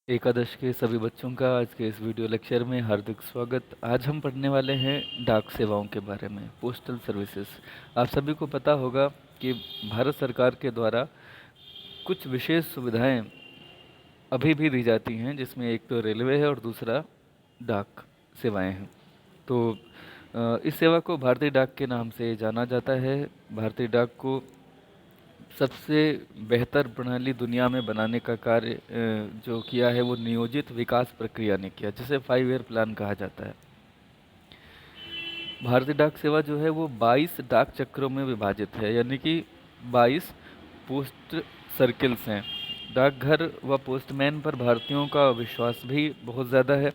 एकादश के सभी बच्चों का आज के इस वीडियो लेक्चर में हार्दिक स्वागत। आज हम पढ़ने वाले हैं डाक सेवाओं के बारे में, पोस्टल सर्विसेज। आप सभी को पता होगा कि भारत सरकार के द्वारा कुछ विशेष सुविधाएं अभी भी दी जाती हैं, जिसमें एक तो रेलवे है और दूसरा डाक सेवाएं हैं। तो इस सेवा को भारतीय डाक के नाम से जाना जाता है। भारतीय डाक को सबसे बेहतर प्रणाली दुनिया में बनाने का कार्य जो किया है वो नियोजित विकास प्रक्रिया ने किया, जिसे 5 ईयर प्लान कहा जाता है। भारतीय डाक सेवा जो है वो 22 डाक चक्रों में विभाजित है, यानी कि 22 पोस्ट सर्किल्स हैं। डाकघर व पोस्टमैन पर भारतीयों का विश्वास भी बहुत ज़्यादा है।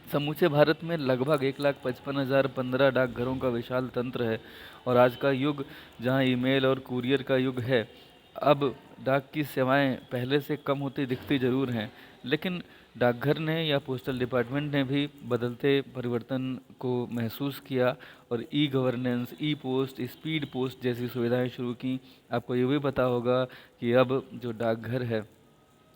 समूचे भारत में लगभग 1,55,000 15 डाकघरों का विशाल तंत्र है। और आज का युग जहां ईमेल और कुरियर का युग है, अब डाक की सेवाएं पहले से कम होती दिखती जरूर हैं, लेकिन डाकघर ने या पोस्टल डिपार्टमेंट ने भी बदलते परिवर्तन को महसूस किया और ई गवर्नेंस, ई पोस्ट, स्पीड पोस्ट जैसी सुविधाएं शुरू की। आपको ये भी पता होगा कि अब जो डाकघर है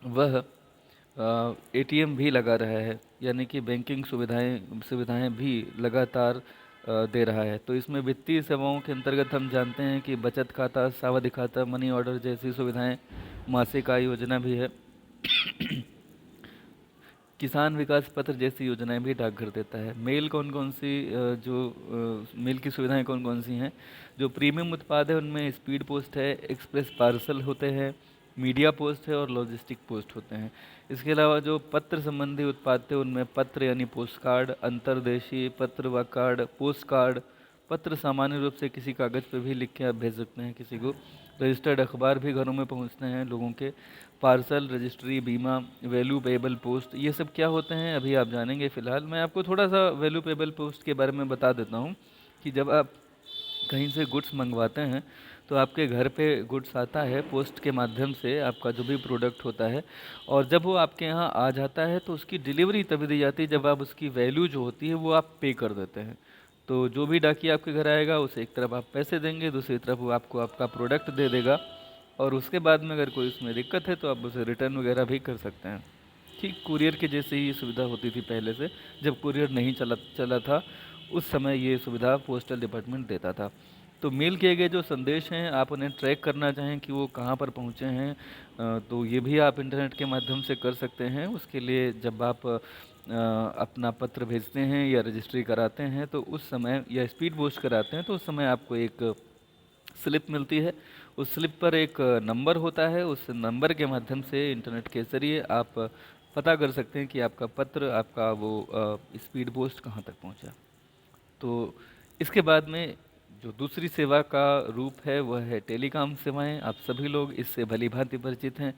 वह एटीएम भी लगा रहा है, यानी कि बैंकिंग सुविधाएं भी लगातार दे रहा है। तो इसमें वित्तीय सेवाओं के अंतर्गत हम जानते हैं कि बचत खाता, सावधि खाता, मनी ऑर्डर जैसी सुविधाएं, मासिक आय योजना भी है। किसान विकास पत्र जैसी योजनाएं भी डाकघर देता है। मेल कौन कौन सी मेल की सुविधाएं कौन कौन सी हैं? जो प्रीमियम उत्पाद है उनमें स्पीड पोस्ट है, एक्सप्रेस पार्सल होते हैं, मीडिया पोस्ट है और लॉजिस्टिक पोस्ट होते हैं। इसके अलावा जो पत्र संबंधी उत्पाद थे उनमें पत्र यानी पोस्ट कार्ड, अंतर्देशीय पत्र व कार्ड, पोस्ट कार्ड। पत्र सामान्य रूप से किसी कागज़ पर भी लिख के आप भेज सकते हैं किसी को। रजिस्टर्ड अखबार भी घरों में पहुंचते हैं लोगों के। पार्सल, रजिस्ट्री, बीमा, वैल्यू पेएबल पोस्ट, ये सब क्या होते हैं अभी आप जानेंगे। फ़िलहाल मैं आपको थोड़ा सा वैल्यू पेएबल पोस्ट के बारे में बता देता हूँ कि जब आप कहीं से गुड्स मंगवाते हैं तो आपके घर पे गुड्स आता है पोस्ट के माध्यम से, आपका जो भी प्रोडक्ट होता है, और जब वो आपके यहाँ आ जाता है तो उसकी डिलीवरी तभी दी जाती है जब आप उसकी वैल्यू जो होती है वो आप पे कर देते हैं। तो जो भी डाकिया आपके घर आएगा उसे एक तरफ आप पैसे देंगे, दूसरी तरफ वो आपको आपका प्रोडक्ट दे देगा, और उसके बाद में अगर कोई उसमें दिक्कत है तो आप उसे रिटर्न वगैरह भी कर सकते हैं। ठीक कुरियर के जैसे ही ये सुविधा होती थी पहले से। जब कुरियर नहीं चला चला था उस समय ये सुविधा पोस्टल डिपार्टमेंट देता था। तो मेल किए गए जो संदेश हैं, आप उन्हें ट्रैक करना चाहें कि वो कहाँ पर पहुँचे हैं, तो ये भी आप इंटरनेट के माध्यम से कर सकते हैं। उसके लिए जब आप अपना पत्र भेजते हैं या रजिस्ट्री कराते हैं तो उस समय, या स्पीड पोस्ट कराते हैं तो उस समय आपको एक स्लिप मिलती है। उस स्लिप पर एक नंबर होता है, उस नंबर के माध्यम से इंटरनेट के ज़रिए आप पता कर सकते हैं कि आपका पत्र, आपका वो स्पीड पोस्ट कहाँ तक पहुँचा। तो इसके बाद में जो दूसरी सेवा का रूप है वह है टेलीकॉम सेवाएं। आप सभी लोग इससे भली भांति परिचित हैं।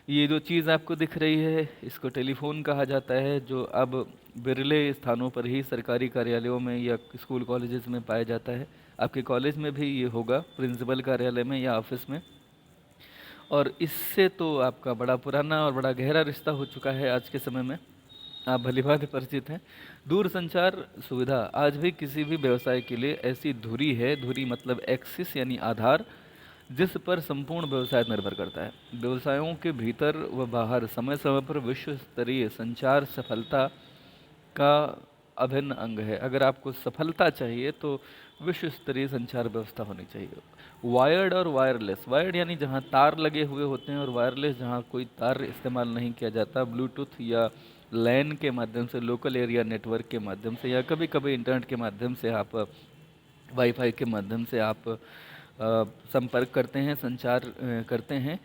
ये जो चीज़ आपको दिख रही है इसको टेलीफोन कहा जाता है, जो अब बिरले स्थानों पर ही सरकारी कार्यालयों में या स्कूल कॉलेजेस में पाया जाता है। आपके कॉलेज में भी ये होगा, प्रिंसिपल कार्यालय में या ऑफिस में। और इससे तो आपका बड़ा पुराना और बड़ा गहरा रिश्ता हो चुका है आज के समय में, आप भलीभांति परिचित हैं। दूर संचार सुविधा आज भी किसी भी व्यवसाय के लिए ऐसी धुरी है, धुरी मतलब एक्सिस यानी आधार, जिस पर संपूर्ण व्यवसाय निर्भर करता है। व्यवसायों के भीतर व बाहर समय समय पर विश्व स्तरीय संचार सफलता का अभिन्न अंग है। अगर आपको सफलता चाहिए तो विश्व स्तरीय संचार व्यवस्था होनी चाहिए। वायर्ड और वायरलेस, वायर्ड यानी जहाँ तार लगे हुए होते हैं, और वायरलेस जहाँ कोई तार इस्तेमाल नहीं किया जाता, ब्लूटूथ या लैन के माध्यम से, लोकल एरिया नेटवर्क के माध्यम से, या कभी कभी इंटरनेट के माध्यम से, आप वाईफाई के माध्यम से आप संपर्क करते हैं, संचार करते हैं।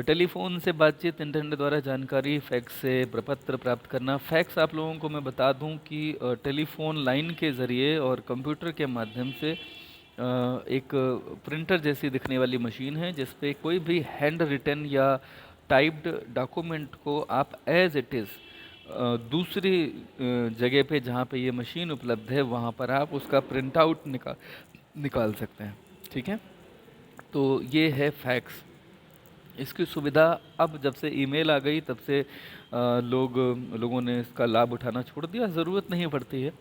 टेलीफोन से बातचीत, इंटरनेट द्वारा जानकारी, फैक्स से प्रपत्र प्राप्त करना। फैक्स आप लोगों को मैं बता दूं कि टेलीफोन लाइन के ज़रिए और कंप्यूटर के माध्यम से एक प्रिंटर जैसी दिखने वाली मशीन है जिस पे कोई भी हैंड रिटन या टाइप्ड डॉक्यूमेंट को आप एज इट इज़ दूसरी जगह पे जहाँ पे ये मशीन उपलब्ध है वहाँ पर आप उसका प्रिंट आउट निकाल सकते हैं। ठीक है, तो ये है फैक्स। इसकी सुविधा अब जब से ईमेल आ गई तब से लोगों ने इसका लाभ उठाना छोड़ दिया, ज़रूरत नहीं पड़ती है।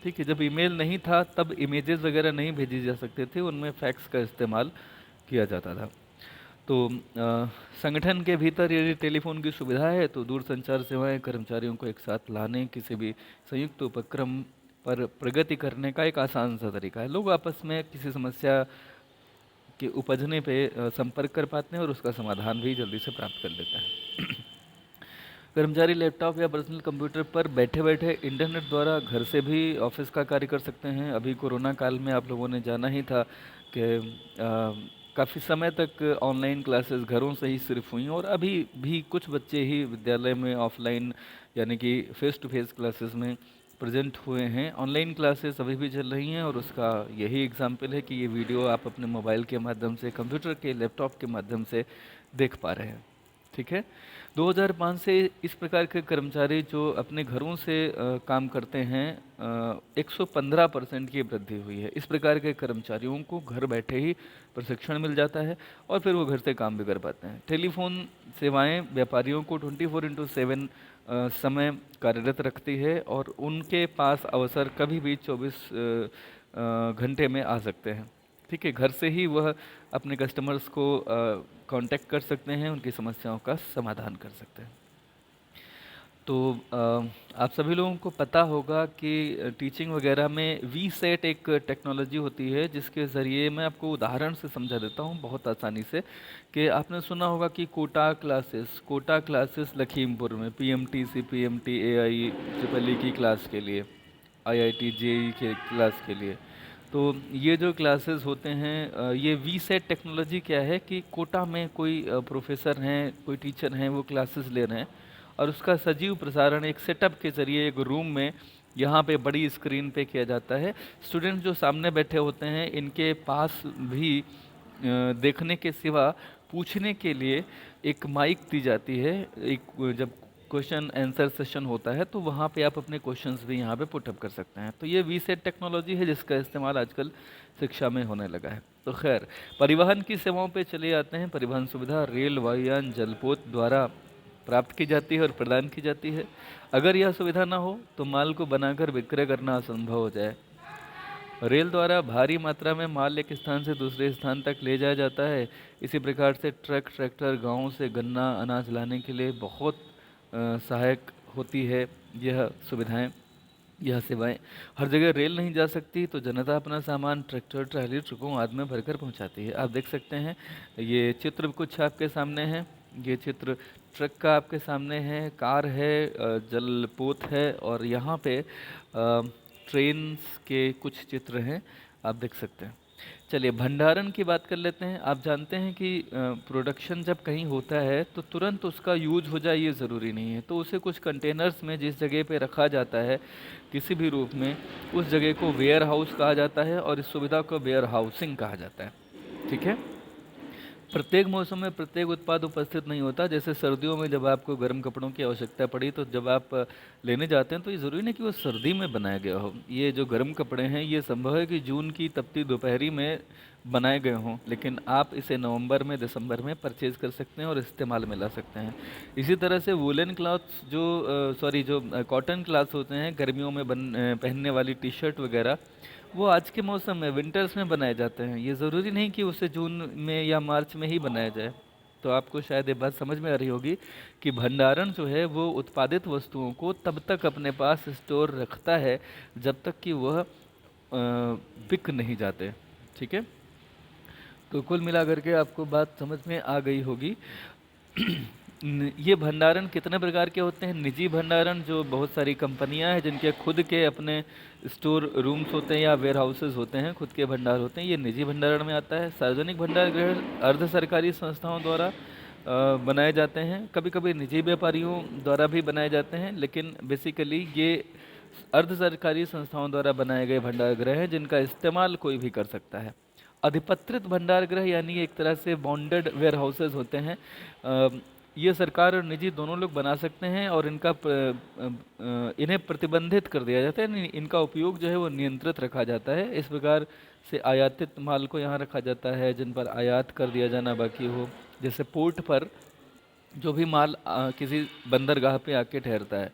ठीक है, जब ईमेल नहीं था तब इमेजेस वगैरह नहीं भेजी जा सकते थे, उनमें फैक्स का इस्तेमाल किया जाता था। तो संगठन के भीतर यदि टेलीफोन की सुविधा है तो दूरसंचार सेवाएं कर्मचारियों को एक साथ लाने, किसी भी संयुक्त उपक्रम पर प्रगति करने का एक आसान सा तरीका है। लोग आपस में किसी समस्या के उपजने पे संपर्क कर पाते हैं और उसका समाधान भी जल्दी से प्राप्त कर लेते हैं। कर्मचारी लैपटॉप या पर्सनल कंप्यूटर पर बैठे बैठे इंटरनेट द्वारा घर से भी ऑफिस का कार्य कर सकते हैं। अभी कोरोना काल में आप लोगों ने जाना ही था कि काफ़ी समय तक ऑनलाइन क्लासेस घरों से ही सिर्फ हुई और अभी भी कुछ बच्चे ही विद्यालय में ऑफलाइन यानी कि फेस टू फेस क्लासेस में प्रेजेंट हुए हैं। ऑनलाइन क्लासेस अभी भी चल रही हैं और उसका यही एग्जाम्पल है कि ये वीडियो आप अपने मोबाइल के माध्यम से, कंप्यूटर के, लैपटॉप के माध्यम से देख पा रहे हैं। ठीक है। 2005 से इस प्रकार के कर्मचारी जो अपने घरों से काम करते हैं 115% की वृद्धि हुई है। इस प्रकार के कर्मचारियों को घर बैठे ही प्रशिक्षण मिल जाता है और फिर वो घर से काम भी कर पाते हैं। टेलीफोन सेवाएं व्यापारियों को 24/7 समय कार्यरत रखती है और उनके पास अवसर कभी भी 24 घंटे में आ सकते हैं। ठीक है। घर से ही वह अपने कस्टमर्स को कांटेक्ट कर सकते हैं, उनकी समस्याओं का समाधान कर सकते हैं। तो आप सभी लोगों को पता होगा कि टीचिंग वगैरह में वी सेट एक टेक्नोलॉजी होती है जिसके ज़रिए मैं आपको उदाहरण से समझा देता हूँ बहुत आसानी से कि आपने सुना होगा कि कोटा क्लासेस लखीमपुर में PMT, CPMT, AI, triple E की क्लास के लिए, आईआईटी, जेई के क्लास के लिए। तो ये जो क्लासेस होते हैं ये वी सेट टेक्नोलॉजी क्या है कि कोटा में कोई प्रोफेसर हैं, कोई टीचर हैं, वो क्लासेस ले रहे हैं और उसका सजीव प्रसारण एक सेटअप के ज़रिए एक रूम में यहाँ पे बड़ी स्क्रीन पे किया जाता है। स्टूडेंट जो सामने बैठे होते हैं इनके पास भी देखने के सिवा पूछने के लिए एक माइक दी जाती है। एक जब क्वेश्चन आंसर सेशन होता है तो वहाँ पे आप अपने क्वेश्चंस भी यहाँ पे पुटअप कर सकते हैं। तो ये वी सेट टेक्नोलॉजी है जिसका इस्तेमाल आजकल शिक्षा में होने लगा है। तो खैर, परिवहन की सेवाओं पे चले आते हैं। परिवहन सुविधा रेल, वायुयान, जलपोत द्वारा प्राप्त की जाती है और प्रदान की जाती है। अगर यह सुविधा ना हो तो माल को बनाकर विक्रय करना असंभव हो जाए। रेल द्वारा भारी मात्रा में माल एक स्थान से दूसरे स्थान तक ले जाया जाता है। इसी प्रकार से ट्रक, ट्रैक्टर गाँव से गन्ना, अनाज लाने के लिए बहुत सहायक होती है यह सुविधाएं, यह सेवाएं। हर जगह रेल नहीं जा सकती तो जनता अपना सामान ट्रैक्टर, ट्राली, ट्रकों आदि में भरकर पहुंचाती है। आप देख सकते हैं ये चित्र कुछ आपके सामने है। ये चित्र ट्रक का आपके सामने है, कार है, जलपोत है और यहाँ पे ट्रेन के कुछ चित्र हैं, आप देख सकते हैं। चलिए भंडारण की बात कर लेते हैं। आप जानते हैं कि प्रोडक्शन जब कहीं होता है तो तुरंत उसका यूज हो जाए ये ज़रूरी नहीं है। तो उसे कुछ कंटेनर्स में जिस जगह पे रखा जाता है किसी भी रूप में, उस जगह को वेयर हाउस कहा जाता है और इस सुविधा को वेयर हाउसिंग कहा जाता है। ठीक है। प्रत्येक मौसम में प्रत्येक उत्पाद उपस्थित नहीं होता। जैसे सर्दियों में जब आपको गर्म कपड़ों की आवश्यकता पड़ी तो जब आप लेने जाते हैं तो ये ज़रूरी नहीं कि वो सर्दी में बनाया गया हो। ये जो गर्म कपड़े हैं ये संभव है कि जून की तपती दोपहरी में बनाए गए हों, लेकिन आप इसे नवंबर में, दिसंबर में परचेज कर सकते हैं और इस्तेमाल में ला सकते हैं। इसी तरह से वुलन क्लॉथ्स जो कॉटन क्लॉथ्स होते हैं गर्मियों में पहनने वाली टी शर्ट वगैरह, वो आज के मौसम में विंटर्स में बनाए जाते हैं। ये ज़रूरी नहीं कि उसे जून में या मार्च में ही बनाया जाए। तो आपको शायद ये बात समझ में आ रही होगी कि भंडारण जो है वो उत्पादित वस्तुओं को तब तक अपने पास स्टोर रखता है जब तक कि वह बिक नहीं जाते। ठीक है। तो कुल मिलाकर के आपको बात समझ में आ गई होगी। ये भंडारण कितने प्रकार के होते हैं? निजी भंडारण, जो बहुत सारी कंपनियां हैं जिनके खुद के अपने स्टोर रूम्स होते हैं या वेयर हाउसेज होते हैं, खुद के भंडार होते हैं, ये निजी भंडारण में आता है। सार्वजनिक भंडार गृह अर्ध सरकारी संस्थाओं द्वारा बनाए जाते हैं। कभी कभी निजी व्यापारियों द्वारा भी बनाए जाते हैं, लेकिन बेसिकली ये अर्ध सरकारी संस्थाओं द्वारा बनाए गए भंडार गृह हैं जिनका इस्तेमाल कोई भी कर सकता है। अधिपत्रित भंडार गृह यानी एक तरह से बॉन्डेड वेयर हाउसेज होते हैं। ये सरकार और निजी दोनों लोग बना सकते हैं और इन्हें प्रतिबंधित कर दिया जाता है। इनका उपयोग जो है वो नियंत्रित रखा जाता है। इस प्रकार से आयातित माल को यहाँ रखा जाता है जिन पर आयात कर दिया जाना बाकी हो। जैसे पोर्ट पर जो भी माल किसी बंदरगाह पे आके ठहरता है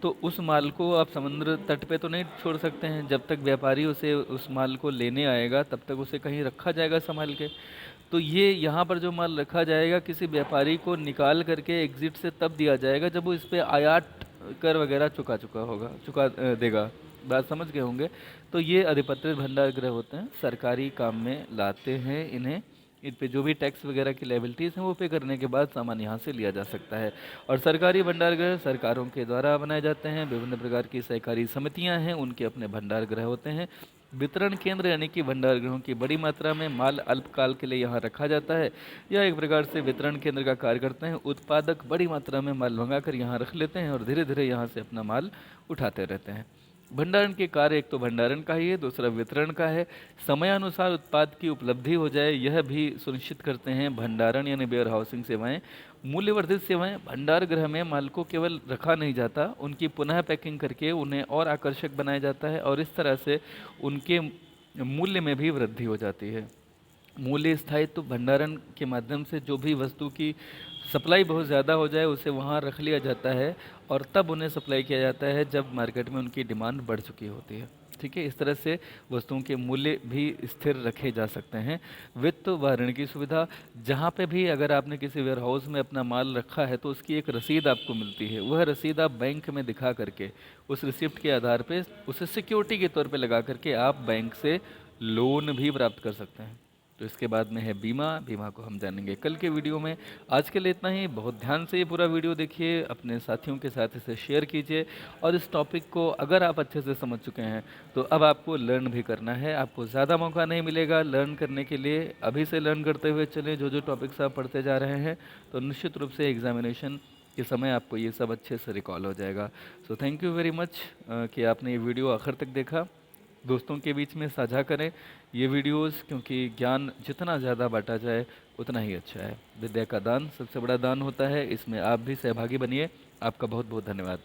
तो उस माल को आप समुद्र तट पे तो नहीं छोड़ सकते हैं, जब तक व्यापारी उसे उस माल को लेने आएगा तब तक उसे कहीं रखा जाएगा संभाल के। तो ये यहाँ पर जो माल रखा जाएगा किसी व्यापारी को निकाल करके एग्जिट से तब दिया जाएगा जब वो इस पे आयात कर वगैरह चुका देगा। बात समझ गए होंगे। तो ये अधिपत्रित भंडार गृह होते हैं, सरकारी काम में लाते हैं इन्हें। इन पे जो भी टैक्स वगैरह की लायबिलिटीज़ हैं वो पे करने के बाद सामान यहाँ से लिया जा सकता है। और सरकारी भंडार गृह सरकारों के द्वारा बनाए जाते हैं। विभिन्न प्रकार की सहकारी समितियाँ हैं, उनके अपने भंडार गृह होते हैं। वितरण केंद्र यानी कि भंडार गृहों की बड़ी मात्रा में माल अल्पकाल के लिए यहाँ रखा जाता है। यह एक प्रकार से वितरण केंद्र का कार्य करते हैं। उत्पादक बड़ी मात्रा में माल मंगा कर यहाँ रख लेते हैं और धीरे धीरे यहाँ से अपना माल उठाते रहते हैं। भंडारण के कार्य एक तो भंडारण का ही है, दूसरा वितरण का है। समयानुसार उत्पाद की उपलब्धि हो जाए यह भी सुनिश्चित करते हैं भंडारण यानी वेयर हाउसिंग सेवाएं। मूल्यवर्धित सेवाएं, भंडार गृह में माल को केवल रखा नहीं जाता, उनकी पुनः पैकिंग करके उन्हें और आकर्षक बनाया जाता है और इस तरह से उनके मूल्य में भी वृद्धि हो जाती है। मूल्य स्थायित्व, भंडारण के माध्यम से जो भी वस्तु की सप्लाई बहुत ज़्यादा हो जाए उसे वहाँ रख लिया जाता है और तब उन्हें सप्लाई किया जाता है जब मार्केट में उनकी डिमांड बढ़ चुकी होती है। ठीक है, इस तरह से वस्तुओं के मूल्य भी स्थिर रखे जा सकते हैं। वित्त व ऋण की सुविधा, जहाँ पे भी अगर आपने किसी वेयर हाउस में अपना माल रखा है तो उसकी एक रसीद आपको मिलती है। वह रसीद आप बैंक में दिखा करके उस रिसिप्ट के आधार पे उसे सिक्योरिटी के तौर पे लगा करके आप बैंक से लोन भी प्राप्त कर सकते हैं। तो इसके बाद में है बीमा। बीमा को हम जानेंगे कल के वीडियो में। आज के लिए इतना ही। बहुत ध्यान से ये पूरा वीडियो देखिए, अपने साथियों के साथ इसे शेयर कीजिए और इस टॉपिक को अगर आप अच्छे से समझ चुके हैं तो अब आपको लर्न भी करना है। आपको ज़्यादा मौका नहीं मिलेगा लर्न करने के लिए, अभी से लर्न करते हुए चलें। जो जो टॉपिक्स आप पढ़ते जा रहे हैं तो निश्चित रूप से एग्जामिनेशन के समय आपको ये सब अच्छे से रिकॉल हो जाएगा। So thank you very much कि आपने ये वीडियो आखिर तक देखा। दोस्तों के बीच में साझा करें ये वीडियोस, क्योंकि ज्ञान जितना ज़्यादा बांटा जाए उतना ही अच्छा है। विद्या का दान सबसे बड़ा दान होता है, इसमें आप भी सहभागी बनिए। आपका बहुत बहुत धन्यवाद।